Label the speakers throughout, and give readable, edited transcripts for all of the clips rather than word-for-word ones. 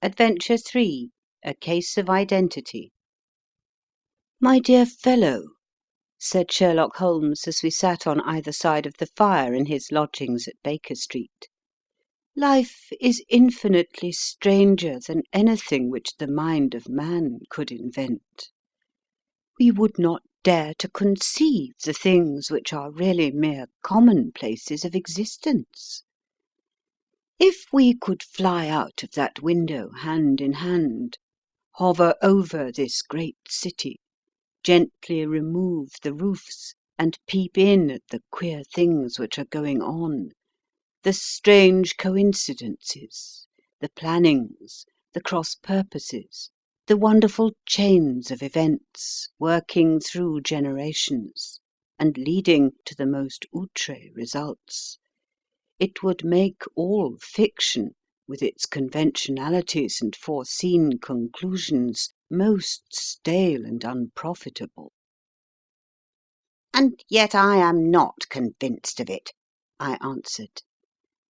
Speaker 1: Adventure 3. A Case of Identity. "My dear fellow," said Sherlock Holmes as we sat on either side of the fire in his lodgings at Baker Street, "life is infinitely stranger than anything which the mind of man could invent. We would not dare to conceive the things which are really mere commonplaces of existence. If we could fly out of that window hand in hand, hover over this great city, gently remove the roofs, and peep in at the queer things which are going on, the strange coincidences, the plannings, the cross-purposes, the wonderful chains of events working through generations, and leading to the most outre results, it would make all fiction, with its conventionalities and foreseen conclusions, most stale and unprofitable." "And yet I am not convinced of it," I answered.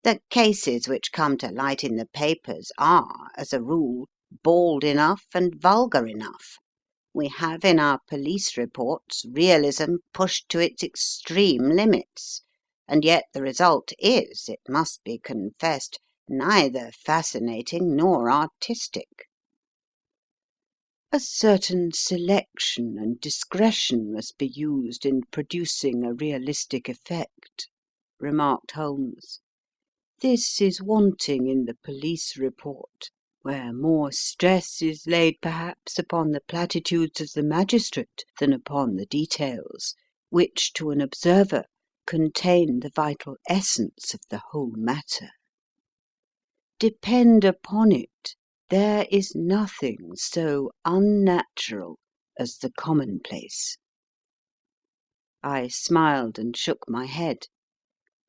Speaker 1: "The cases which come to light in the papers are, as a rule, bald enough and vulgar enough. We have in our police reports realism pushed to its extreme limits, and yet the result is, it must be confessed, neither fascinating nor artistic." "A certain selection and discretion must be used in producing a realistic effect," remarked Holmes. "This is wanting in the police report, where more stress is laid perhaps upon the platitudes of the magistrate than upon the details, which to an observer contain the vital essence of the whole matter. Depend upon it, there is nothing so unnatural as the commonplace." I smiled and shook my head.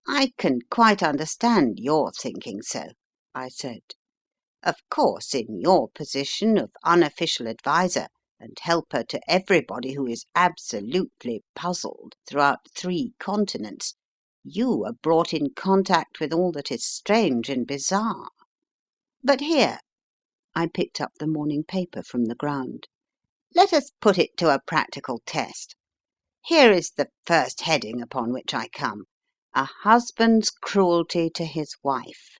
Speaker 1: "I can quite understand your thinking so," I said. "Of course, in your position of unofficial adviser and helper to everybody who is absolutely puzzled throughout 3 continents, you are brought in contact with all that is strange and bizarre. But here," I picked up the morning paper from the ground, "let us put it to a practical test. Here is the first heading upon which I come: 'A husband's cruelty to his wife.'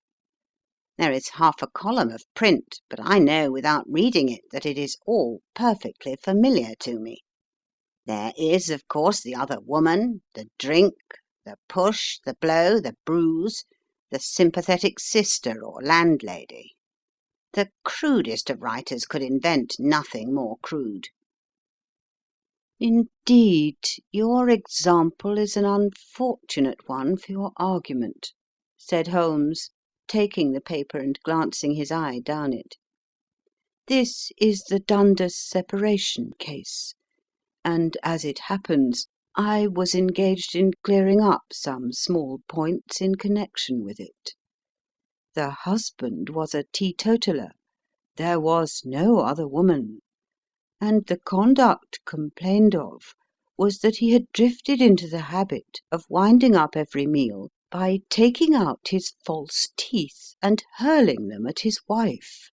Speaker 1: There is half a column of print, but I know without reading it that it is all perfectly familiar to me. There is, of course, the other woman, the drink, the push, the blow, the bruise, the sympathetic sister or landlady. The crudest of writers could invent nothing more crude." "Indeed, your example is an unfortunate one for your argument," said Holmes, taking the paper and glancing his eye down it. "This is the Dundas separation case, and, as it happens, I was engaged in clearing up some small points in connection with it. The husband was a teetotaler. There was no other woman, and the conduct complained of was that he had drifted into the habit of winding up every meal by taking out his false teeth and hurling them at his wife,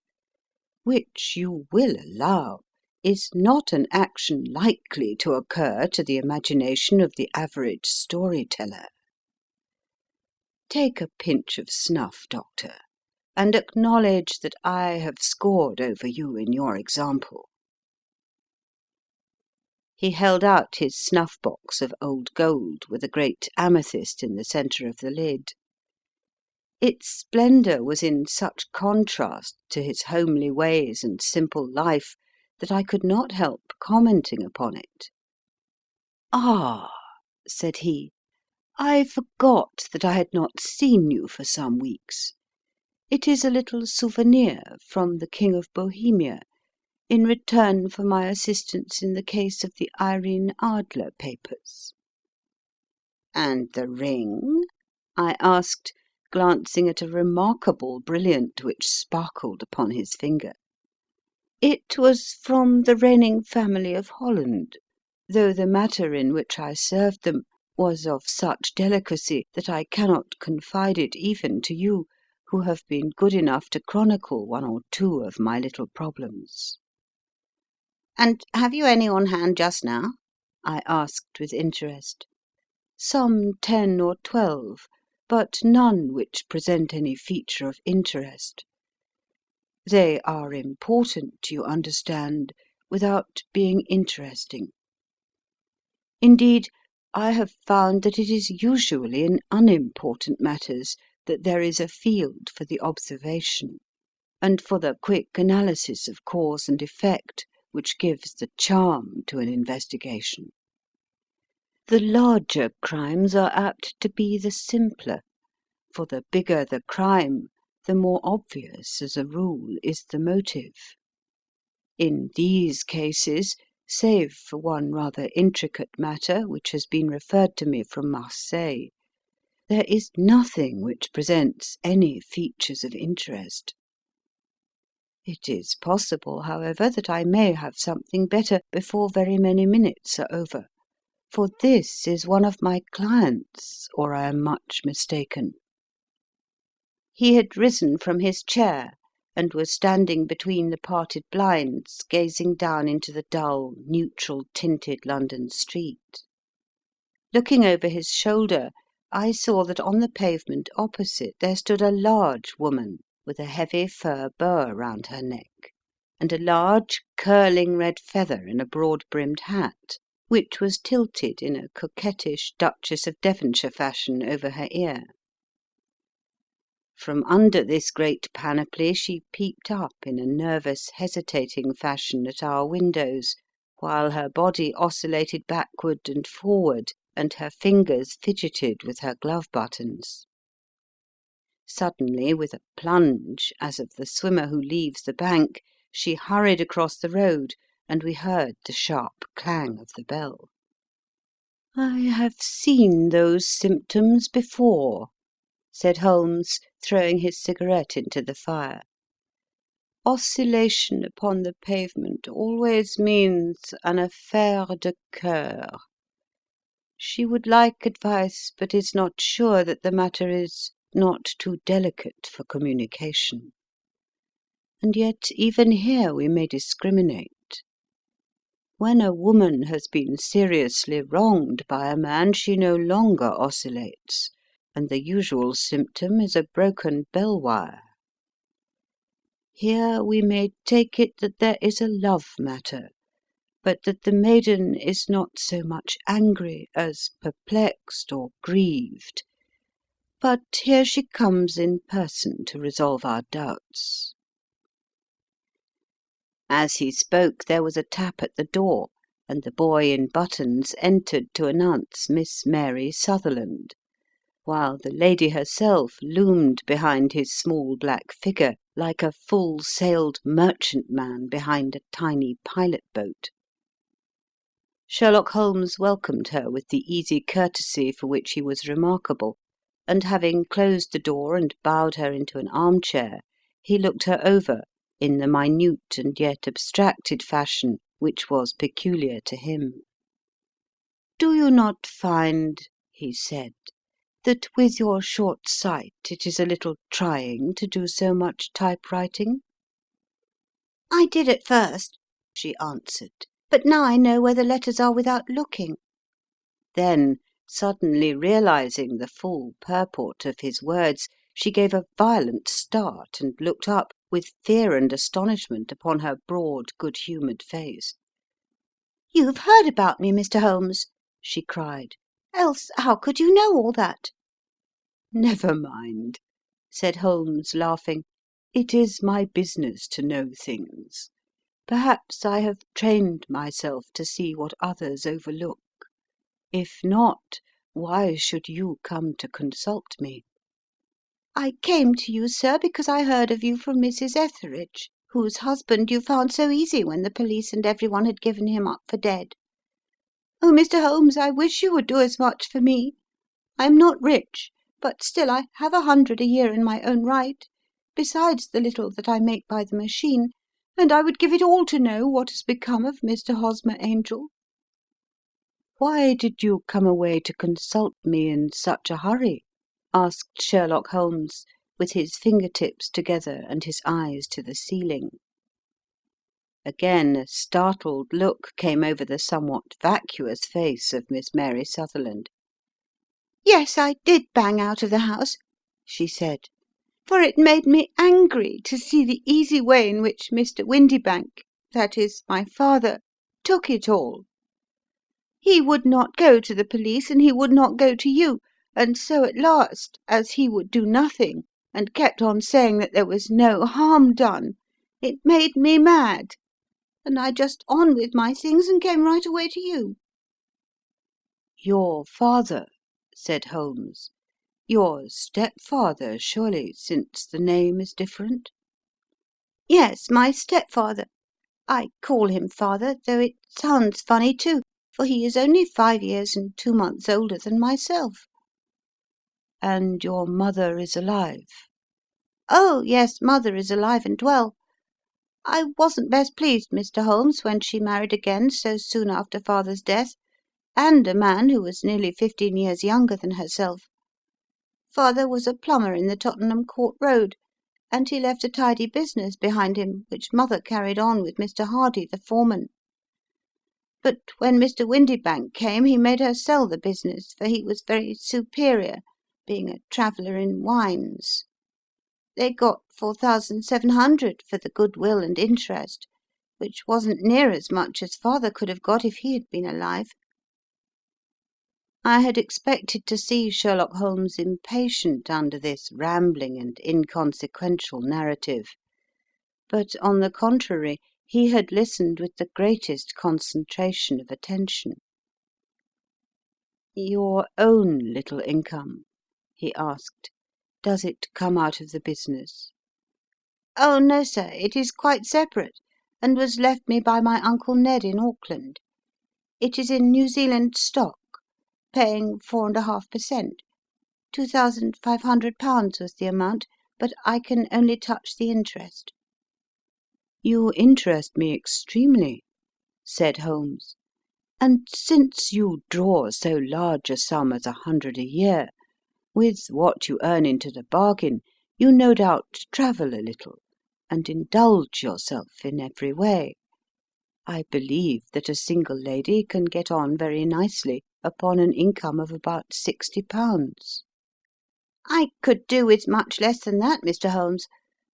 Speaker 1: which, you will allow, is not an action likely to occur to the imagination of the average story-teller. Take a pinch of snuff, Doctor, and acknowledge that I have scored over you in your example." He held out his snuff-box of old gold with a great amethyst in the centre of the lid. Its splendour was in such contrast to his homely ways and simple life that I could not help commenting upon it. "Ah," said he, "I forgot that I had not seen you for some weeks. It is a little souvenir from the King of Bohemia, in return for my assistance in the case of the Irene Adler papers." "And the ring?" I asked, glancing at a remarkable brilliant which sparkled upon his finger. "It was from the reigning family of Holland, though the matter in which I served them was of such delicacy that I cannot confide it even to you, who have been good enough to chronicle one or two of my little problems. "And have you any on hand just now?" I asked with interest. "Some 10 or 12, but none which present any feature of interest. They are important, you understand, without being interesting. Indeed, I have found that it is usually in unimportant matters that there is a field for the observation, and for the quick analysis of cause and effect which gives the charm to an investigation. The larger crimes are apt to be the simpler, for the bigger the crime, the more obvious, as a rule, is the motive. In these cases, save for one rather intricate matter which has been referred to me from Marseille, there is nothing which presents any features of interest. It is possible, however, that I may have something better before very many minutes are over, for this is one of my clients, or I am much mistaken." He had risen from his chair, and was standing between the parted blinds, gazing down into the dull, neutral tinted London street. Looking over his shoulder, I saw that on the pavement opposite there stood a large woman with a heavy fur boa round her neck, and a large curling red feather in a broad-brimmed hat, which was tilted in a coquettish Duchess of Devonshire fashion over her ear. From under this great panoply she peeped up in a nervous, hesitating fashion at our windows, while her body oscillated backward and forward, and her fingers fidgeted with her glove buttons. Suddenly, with a plunge, as of the swimmer who leaves the bank, she hurried across the road, and we heard the sharp clang of the bell. "I have seen those symptoms before," said Holmes, throwing his cigarette into the fire. "Oscillation upon the pavement always means an affaire de coeur. She would like advice, but is not sure that the matter is not too delicate for communication. And yet even here we may discriminate. When a woman has been seriously wronged by a man, she no longer oscillates, and the usual symptom is a broken bell wire. Here we may take it that there is a love matter, but that the maiden is not so much angry as perplexed or grieved. But here she comes in person to resolve our doubts." As he spoke there was a tap at the door, and the boy in buttons entered to announce Miss Mary Sutherland, while the lady herself loomed behind his small black figure like a full-sailed merchantman behind a tiny pilot-boat. Sherlock Holmes welcomed her with the easy courtesy for which he was remarkable, and having closed the door and bowed her into an armchair, he looked her over in the minute and yet abstracted fashion which was peculiar to him. "Do you not find," he said, "that with your short sight it is a little trying to do so much typewriting?" "I did at first," she answered, "but now I know where the letters are without looking." Then, suddenly realizing the full purport of his words, she gave a violent start and looked up, with fear and astonishment upon her broad, good-humoured face. "You've heard about me, Mr. Holmes," she cried, "else how could you know all that?" "Never mind," said Holmes, laughing. "It is my business to know things. Perhaps I have trained myself to see what others overlook. If not, why should you come to consult me?" "I came to you, sir, because I heard of you from Mrs. Etheridge, whose husband you found so easy when the police and every one had given him up for dead. Oh, Mr. Holmes, I wish you would do as much for me. I am not rich, but still I have 100 a year in my own right, besides the little that I make by the machine, and I would give it all to know what has become of Mr. Hosmer Angel." "Why did you come away to consult me in such a hurry?" asked Sherlock Holmes, with his fingertips together and his eyes to the ceiling. Again a startled look came over the somewhat vacuous face of Miss Mary Sutherland. "Yes, I did bang out of the house," she said, "for it made me angry to see the easy way in which Mr. Windybank, that is, my father, took it all. He would not go to the police, and he would not go to you, and so at last, as he would do nothing, and kept on saying that there was no harm done, it made me mad, and I just on with my things and came right away to you." "Your father," said Holmes. "Your stepfather, surely, since the name is different?" "Yes, my stepfather. I call him father, though it sounds funny too, for he is only 5 years and 2 months older than myself." "And your mother is alive?" "Oh, yes, mother is alive and well. I wasn't best pleased, Mr. Holmes, when she married again so soon after father's death, and a man who was nearly 15 years younger than herself. Father was a plumber in the Tottenham Court Road, and he left a tidy business behind him, which mother carried on with Mr. Hardy, the foreman. But when Mr. Windybank came he made her sell the business, for he was very superior, being a traveller in wines. They got 4,700 for the goodwill and interest, which wasn't near as much as father could have got if he had been alive." I had expected to see Sherlock Holmes impatient under this rambling and inconsequential narrative, but on the contrary, he had listened with the greatest concentration of attention. "Your own little income," he asked, "does it come out of the business?" "Oh, no, sir, it is quite separate, and was left me by my Uncle Ned in Auckland. It is in New Zealand stock, paying 4.5%. £2,500 was the amount, but I can only touch the interest." "You interest me extremely," said Holmes, "and since you draw so large a sum as 100 a year, with what you earn into the bargain, you no doubt travel a little and indulge yourself in every way. I believe that a single lady can get on very nicely upon an income of about £60. "I could do with much less than that, Mr. Holmes,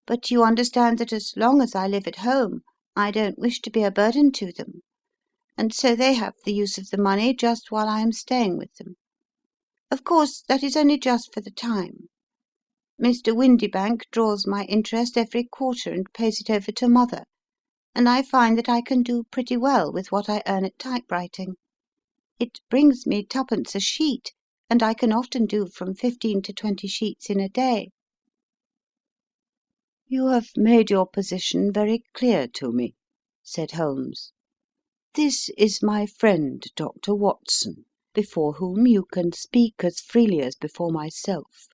Speaker 1: but you understand that as long as I live at home I don't wish to be a burden to them, and so they have the use of the money just while I am staying with them. Of course, that is only just for the time. Mr. Windybank draws my interest every quarter and pays it over to mother, and I find that I can do pretty well with what I earn at typewriting. It brings me twopence a sheet, and I can often do from 15 to 20 sheets in a day." "You have made your position very clear to me," said Holmes. "This is my friend Dr. Watson, before whom you can speak as freely as before myself.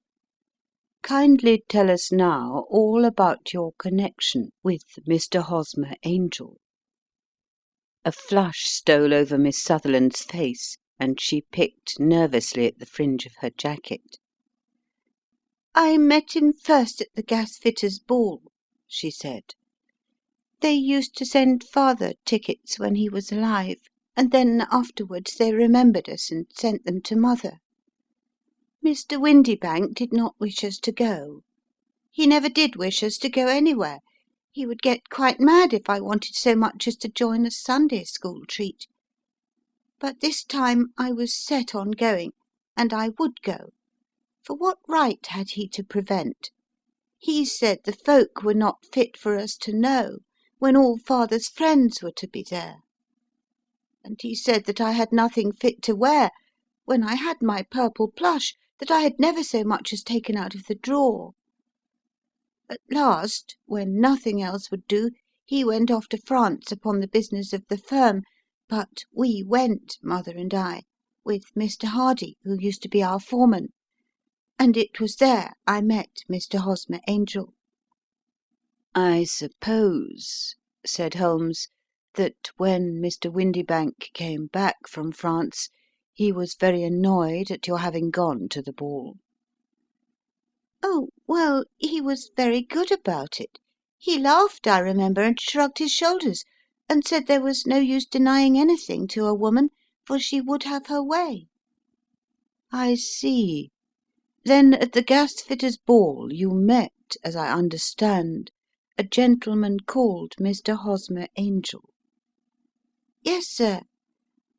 Speaker 1: Kindly tell us now all about your connection with Mr. Hosmer Angel." A flush stole over Miss Sutherland's face, and she picked nervously at the fringe of her jacket. "I met him first at the gasfitters' ball," she said. "They used to send father tickets when he was alive, and then afterwards they remembered us and sent them to mother. Mr. Windybank did not wish us to go. He never did wish us to go anywhere. He would get quite mad if I wanted so much as to join a Sunday school treat. But this time I was set on going, and I would go, for what right had he to prevent? He said the folk were not fit for us to know, when all father's friends were to be there. And he said that I had nothing fit to wear, when I had my purple plush that I had never so much as taken out of the drawer. At last, when nothing else would do, he went off to France upon the business of the firm, but we went, mother and I, with Mr. Hardy, who used to be our foreman, and it was there I met Mr. Hosmer Angel." "I suppose," said Holmes, "that when Mr. Windybank came back from France he was very annoyed at your having gone to the ball." Oh, well, he was very good about it. He laughed, I remember, and shrugged his shoulders, and said there was no use denying anything to a woman, for she would have her way." "I see. Then at the gasfitters' ball you met, as I understand, a gentleman called Mr. Hosmer Angel." "Yes, sir.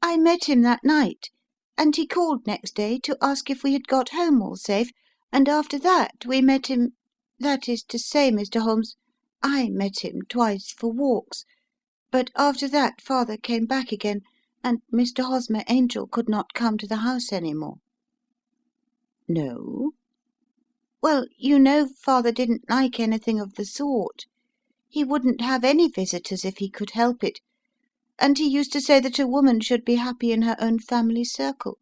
Speaker 1: I met him that night, and he called next day to ask if we had got home all safe, and after that we met him, that is to say, Mr. Holmes, I met him twice for walks, but after that father came back again, and Mr. Hosmer Angel could not come to the house any more." "No?" "Well, you know father didn't like anything of the sort. He wouldn't have any visitors if he could help it, and he used to say that a woman should be happy in her own family circle.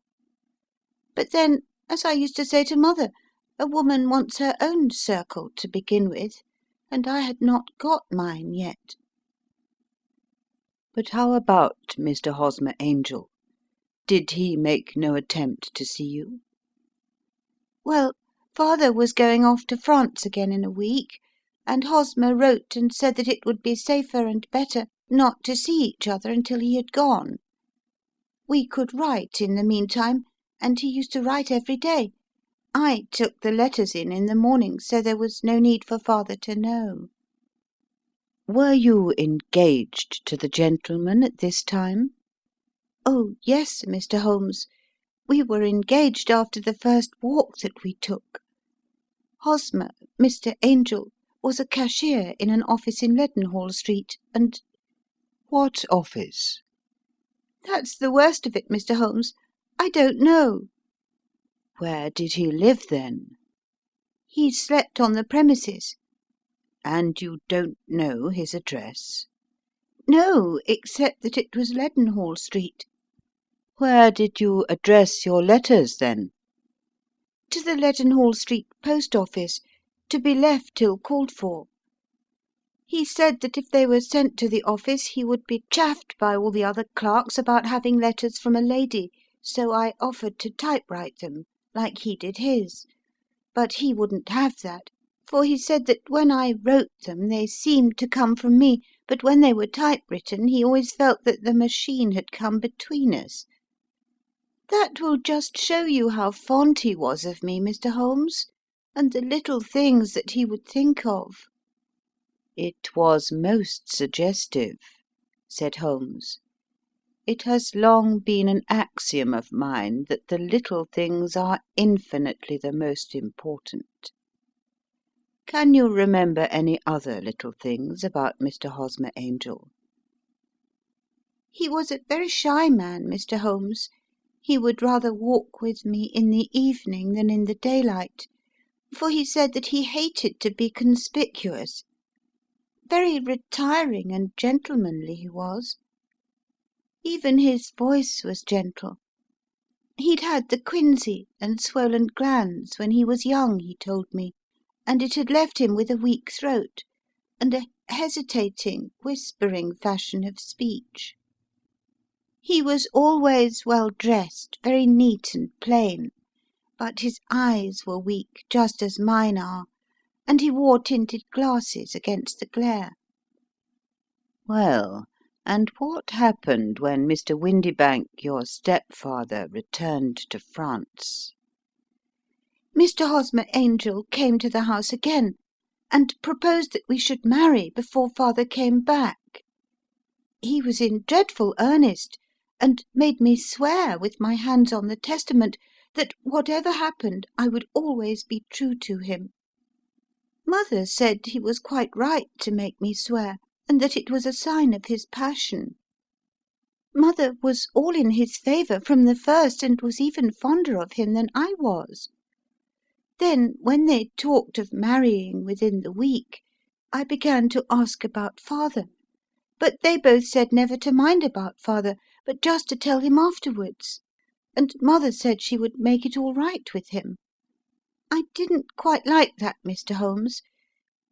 Speaker 1: But then, as I used to say to mother, a woman wants her own circle to begin with, and I had not got mine yet." "But how about Mr. Hosmer Angel? Did he make no attempt to see you?" "Well, father was going off to France again in a week, and Hosmer wrote and said that it would be safer and better not to see each other until he had gone. We could write in the meantime, and he used to write every day. I took the letters in the morning, so there was no need for father to know." "Were you engaged to the gentleman at this time?" "Oh, yes, Mr. Holmes. We were engaged after the first walk that we took. Hosmer, Mr. Angel, was a cashier in an office in Leadenhall Street, and—" "What office?" "That's the worst of it, Mr. Holmes. I don't know." "Where did he live, then?" "He slept on the premises." "And you don't know his address?" "No, except that it was Leadenhall Street." "Where did you address your letters, then?" "To the Leadenhall Street post office, to be left till called for. He said that if they were sent to the office he would be chaffed by all the other clerks about having letters from a lady, so I offered to typewrite them, like he did his. But he wouldn't have that, for he said that when I wrote them they seemed to come from me, but when they were typewritten he always felt that the machine had come between us. That will just show you how fond he was of me, Mr. Holmes, and the little things that he would think of." "It was most suggestive," said Holmes. "It has long been an axiom of mine that the little things are infinitely the most important. Can you remember any other little things about Mr. Hosmer Angel?"
Speaker 2: "He was a very shy man, Mr. Holmes. He would rather walk with me in the evening than in the daylight, for he said that he hated to be conspicuous. Very retiring and gentlemanly he was. Even his voice was gentle. He'd had the quinsy and swollen glands when he was young, he told me, and it had left him with a weak throat, and a hesitating, whispering fashion of speech. He was always well dressed, very neat and plain, but his eyes were weak, just as mine are, and he wore tinted glasses against the glare."
Speaker 1: "Well, and what happened when Mr. Windibank, your stepfather, returned to France?"
Speaker 2: "Mr. Hosmer Angel came to the house again, and proposed that we should marry before father came back. He was in dreadful earnest, and made me swear, with my hands on the Testament, that whatever happened I would always be true to him. Mother said he was quite right to make me swear, and that it was a sign of his passion. Mother was all in his favour from the first, and was even fonder of him than I was. Then, when they talked of marrying within the week, I began to ask about father, but they both said never to mind about father, but just to tell him afterwards, and mother said she would make it all right with him. I didn't quite like that, Mr. Holmes.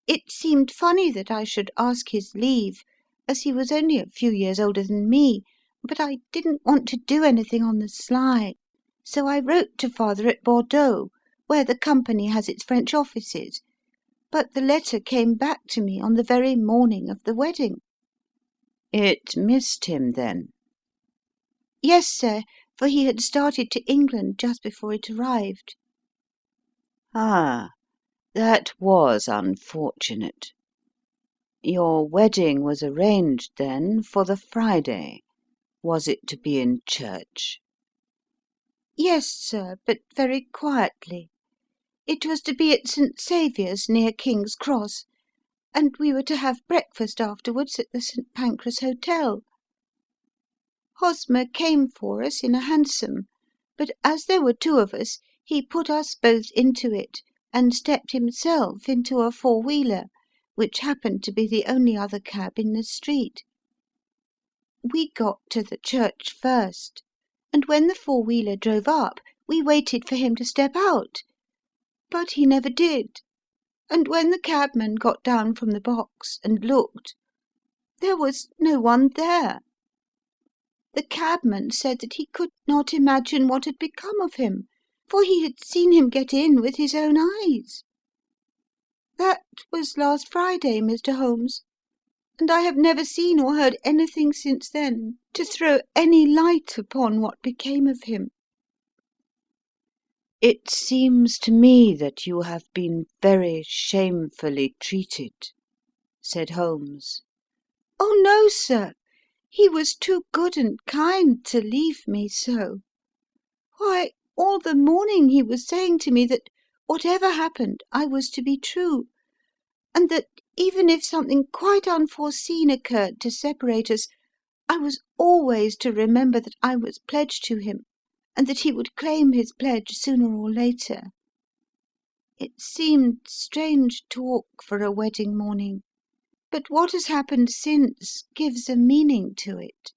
Speaker 2: It seemed funny that I should ask his leave, as he was only a few years older than me, but I didn't want to do anything on the sly, so I wrote to father at Bordeaux, where the company has its French offices, but the letter came back to me on the very morning of the wedding."
Speaker 1: "It missed him, then?"
Speaker 2: "Yes, sir, for he had started to England just before it arrived."
Speaker 1: "Ah, that was unfortunate. Your wedding was arranged, then, for the Friday. Was it to be in church?"
Speaker 2: "Yes, sir, but very quietly. It was to be at St. Saviour's, near King's Cross, and we were to have breakfast afterwards at the St. Pancras Hotel. Hosmer came for us in a hansom, but as there were two of us, he put us both into it and stepped himself into a four-wheeler, which happened to be the only other cab in the street. We got to the church first, and when the four-wheeler drove up, we waited for him to step out, but he never did, and when the cabman got down from the box and looked, there was no one there. The cabman said that he could not imagine what had become of him, for he had seen him get in with his own eyes. That was last Friday, Mr. Holmes, and I have never seen or heard anything since then to throw any light upon what became of him."
Speaker 1: "It seems to me that you have been very shamefully treated," said Holmes.
Speaker 2: "Oh, no, sir. He was too good and kind to leave me so. Why, all the morning he was saying to me that whatever happened I was to be true, and that even if something quite unforeseen occurred to separate us, I was always to remember that I was pledged to him, and that he would claim his pledge sooner or later. It seemed strange talk for a wedding morning, but what has happened since gives a meaning to it."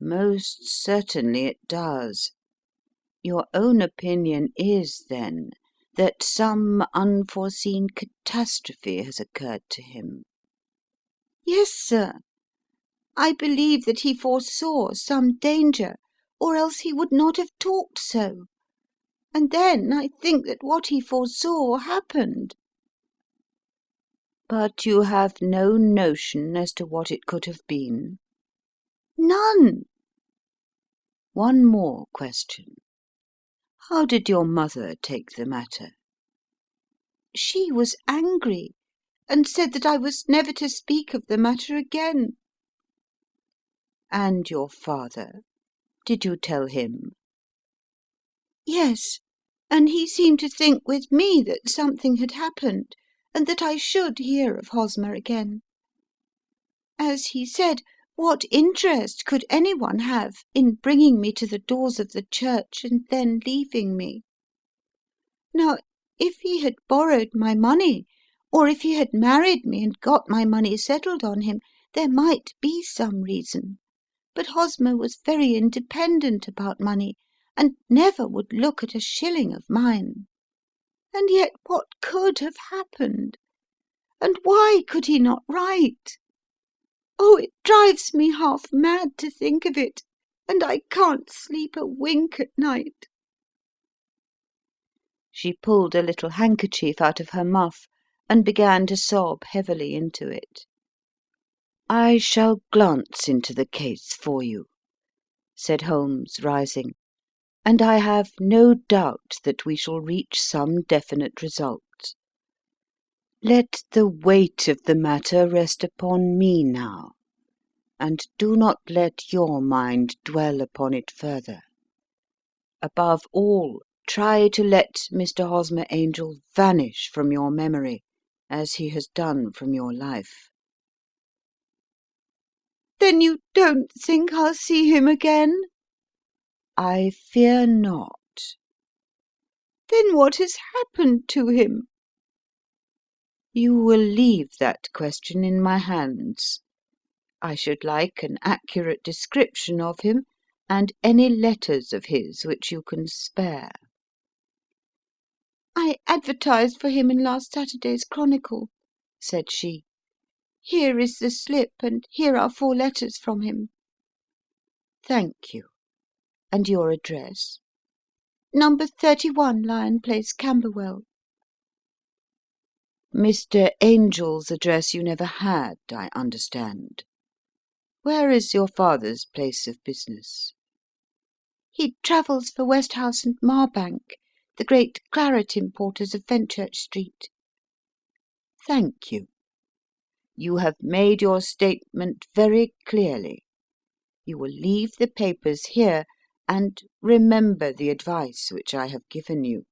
Speaker 1: "Most certainly it does. Your own opinion is, then, that some unforeseen catastrophe has occurred to him?"
Speaker 2: "Yes, sir. I believe that he foresaw some danger, or else he would not have talked so. And then I think that what he foresaw happened."
Speaker 1: "But you have no notion as to what it could have been?"
Speaker 2: "None."
Speaker 1: "One more question. How did your mother take the matter?"
Speaker 2: "She was angry, and said that I was never to speak of the matter again."
Speaker 1: "And your father? Did you tell him?"
Speaker 2: "Yes, and he seemed to think with me that something had happened, and that I should hear of Hosmer again. As he said, what interest could any one have in bringing me to the doors of the church and then leaving me? Now, if he had borrowed my money, or if he had married me and got my money settled on him, there might be some reason, but Hosmer was very independent about money, and never would look at a shilling of mine. And yet what could have happened? And why could he not write? Oh, it drives me half mad to think of it, and I can't sleep a wink at night."
Speaker 1: She pulled a little handkerchief out of her muff and began to sob heavily into it. "I shall glance into the case for you," said Holmes, rising, "and I have no doubt that we shall reach some definite result. Let the weight of the matter rest upon me now, and do not let your mind dwell upon it further. Above all, try to let Mr. Hosmer Angel vanish from your memory, as he has done from your life."
Speaker 2: "Then you don't think I'll see him again?"
Speaker 1: "I fear not."
Speaker 2: "Then what has happened to him?"
Speaker 1: "You will leave that question in my hands. I should like an accurate description of him, and any letters of his which you can spare."
Speaker 2: "I advertised for him in last Saturday's Chronicle," said she. "Here is the slip, and here are 4 letters from him."
Speaker 1: "Thank you. And your address?"
Speaker 2: Number 31 Lion Place, Camberwell.
Speaker 1: Mr. Angel's address you never had, I understand. Where is your father's place of business?
Speaker 2: He travels for Westhouse and Marbank, the great claret importers of Fenchurch Street.
Speaker 1: Thank you. You have made your statement very clearly. You will leave the papers here, and remember the advice which I have given you.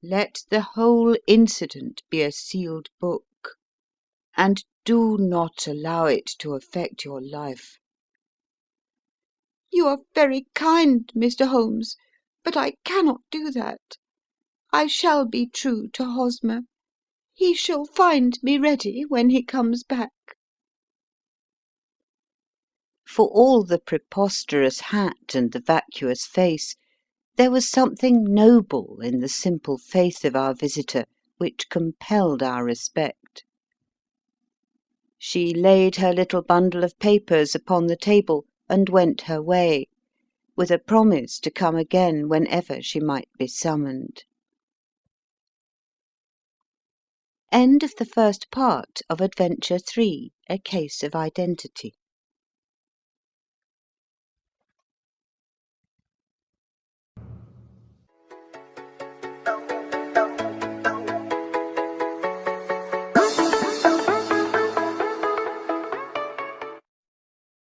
Speaker 1: Let the whole incident be a sealed book, and do not allow it to affect your life.
Speaker 2: You are very kind, Mr. Holmes, but I cannot do that. I shall be true to Hosmer. He shall find me ready when he comes back.
Speaker 1: For all the preposterous hat and the vacuous face, there was something noble in the simple faith of our visitor which compelled our respect. She laid her little bundle of papers upon the table and went her way, with a promise to come again whenever she might be summoned. End of the first part of Adventure 3, A Case of Identity.